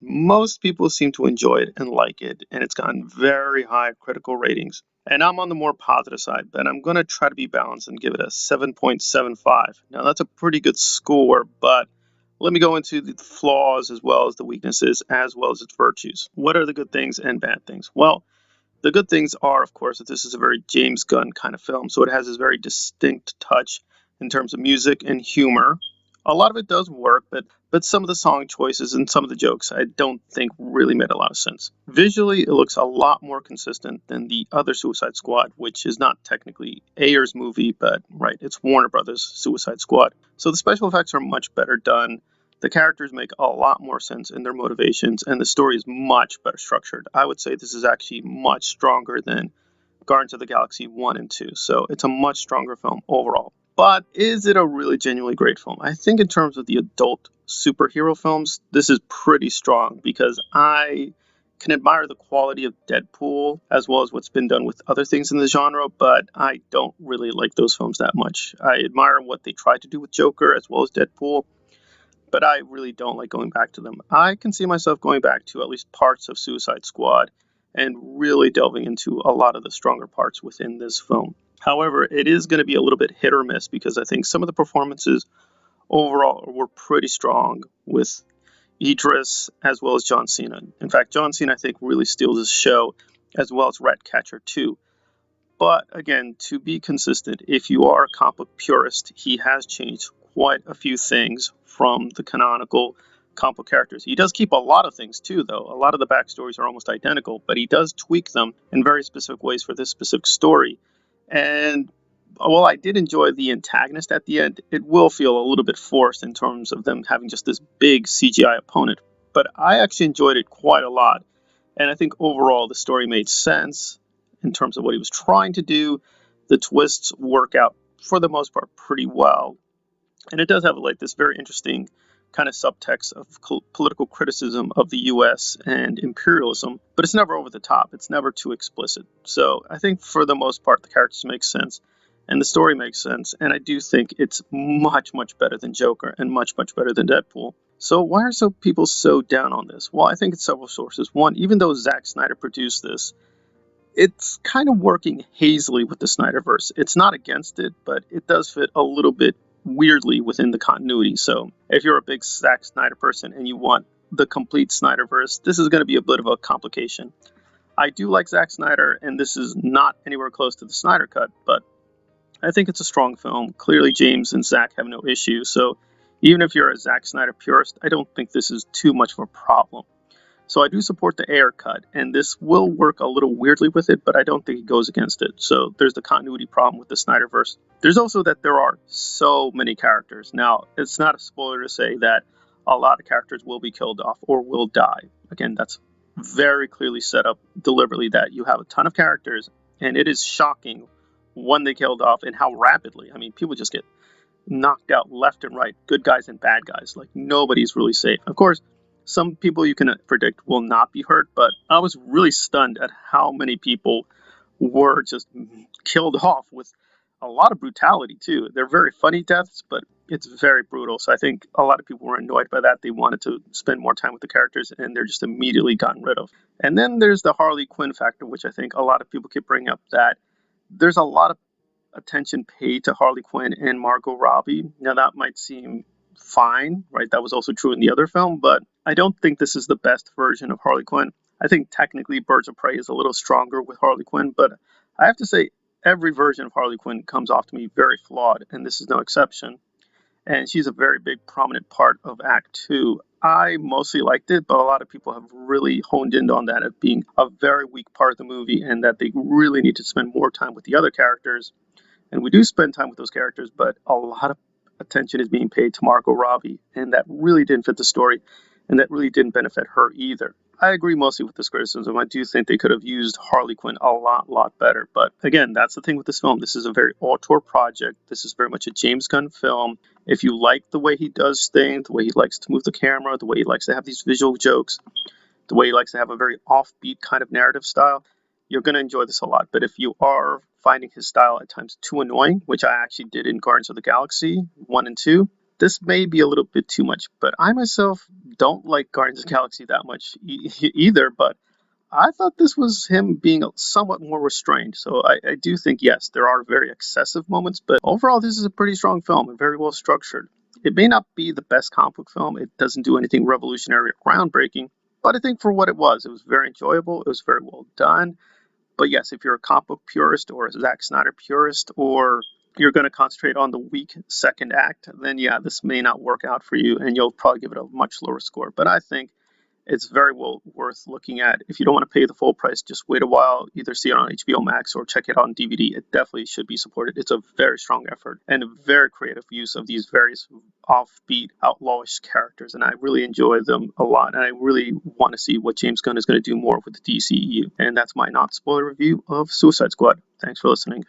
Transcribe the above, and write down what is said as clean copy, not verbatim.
most people seem to enjoy it and like it, and it's gotten very high critical ratings. And I'm on the more positive side, but I'm going to try to be balanced and give it a 7.75. Now, that's a pretty good score, but let me go into the flaws as well as the weaknesses, as well as its virtues. What are the good things and bad things? Well, the good things are, of course, that this is a very James Gunn kind of film, so it has this very distinct touch in terms of music and humor. A lot of it does work, but some of the song choices and some of the jokes I don't think really made a lot of sense. Visually, it looks a lot more consistent than the other Suicide Squad, which is not technically Ayer's movie, but right, it's Warner Brothers' Suicide Squad. So the special effects are much better done. The characters make a lot more sense in their motivations, and the story is much better structured. I would say this is actually much stronger than Guardians of the Galaxy 1 and 2, so it's a much stronger film overall. But is it a really genuinely great film? I think in terms of the adult superhero films, this is pretty strong because I can admire the quality of Deadpool as well as what's been done with other things in the genre, but I don't really like those films that much. I admire what they tried to do with Joker as well as Deadpool, but I really don't like going back to them. I can see myself going back to at least parts of Suicide Squad and really delving into a lot of the stronger parts within this film. However, it is going to be a little bit hit or miss because I think some of the performances overall were pretty strong with Idris as well as John Cena. In fact, John Cena I think really steals this show as well as Ratcatcher too. But again, to be consistent, if you are a comic book purist, he has changed quite a few things from the canonical comic book characters. He does keep a lot of things too, though. A lot of the backstories are almost identical, but he does tweak them in very specific ways for this specific story. And while I did enjoy the antagonist at the end, it will feel a little bit forced in terms of them having just this big CGI opponent. But I actually enjoyed it quite a lot. And I think overall the story made sense in terms of what he was trying to do. The twists work out for the most part pretty well. And it does have like this very interesting kind of subtext of political criticism of the US and imperialism, but it's never over the top. It's never too explicit. So I think for the most part, the characters make sense and the story makes sense. And I do think it's much, much better than Joker and much, much better than Deadpool. So why are some people so down on this? Well, I think it's several sources. One, even though Zack Snyder produced this, it's kind of working hazily with the Snyderverse. It's not against it, but it does fit a little bit weirdly within the continuity. So if you're a big Zack Snyder person and you want the complete Snyderverse, this is going to be a bit of a complication. I do like Zack Snyder, and this is not anywhere close to the Snyder Cut, but I think it's a strong film. Clearly, James and Zack have no issue. So even if you're a Zack Snyder purist, I don't think this is too much of a problem. So I do support the Ayer cut, and this will work a little weirdly with it, but I don't think it goes against it. So there's the continuity problem with the Snyderverse. There's also that there are so many characters. Now, it's not a spoiler to say that a lot of characters will be killed off or will die. Again, that's very clearly set up deliberately that you have a ton of characters, and it is shocking when they killed off and how rapidly. I mean, people just get knocked out left and right, good guys and bad guys. Like, nobody's really safe. Of course, some people you can predict will not be hurt, but I was really stunned at how many people were just killed off with a lot of brutality, too. They're very funny deaths, but it's very brutal. So I think a lot of people were annoyed by that. They wanted to spend more time with the characters, and they're just immediately gotten rid of. And then there's the Harley Quinn factor, which I think a lot of people keep bringing up, that there's a lot of attention paid to Harley Quinn and Margot Robbie. Now, that might seem fine, right? That was also true in the other film, but I don't think this is the best version of Harley Quinn. I think technically Birds of Prey is a little stronger with Harley Quinn, but I have to say every version of Harley Quinn comes off to me very flawed, and this is no exception. And she's a very big prominent part of Act 2. I mostly liked it, but a lot of people have really honed in on that as being a very weak part of the movie and that they really need to spend more time with the other characters. And we do spend time with those characters, but a lot of attention is being paid to Margot Robbie, and that really didn't fit the story, and that really didn't benefit her either. I agree mostly with this criticism. I do think they could have used Harley Quinn a lot better. But again, that's the thing with this film. This is a very auteur project. This is very much a James Gunn film. If you like the way he does things, the way he likes to move the camera, the way he likes to have these visual jokes, the way he likes to have a very offbeat kind of narrative style, you're going to enjoy this a lot. But if you are finding his style at times too annoying, which I actually did in Guardians of the Galaxy 1 and 2, this may be a little bit too much, but I myself don't like Guardians of the Galaxy that much either, but I thought this was him being somewhat more restrained. So I do think, yes, there are very excessive moments, but overall, this is a pretty strong film and very well structured. It may not be the best comic book film, it doesn't do anything revolutionary or groundbreaking, but I think for what it was very enjoyable, it was very well done. But yes, if you're a comic book purist or a Zack Snyder purist, or you're going to concentrate on the weak second act, then yeah, this may not work out for you and you'll probably give it a much lower score. But I think it's very well worth looking at. If you don't want to pay the full price, just wait a while, either see it on HBO Max or check it out on DVD. It definitely should be supported. It's a very strong effort and a very creative use of these various offbeat, outlawish characters, and I really enjoy them a lot. And I really want to see what James Gunn is going to do more with the DCEU. And that's my not spoiler review of Suicide Squad. Thanks for listening.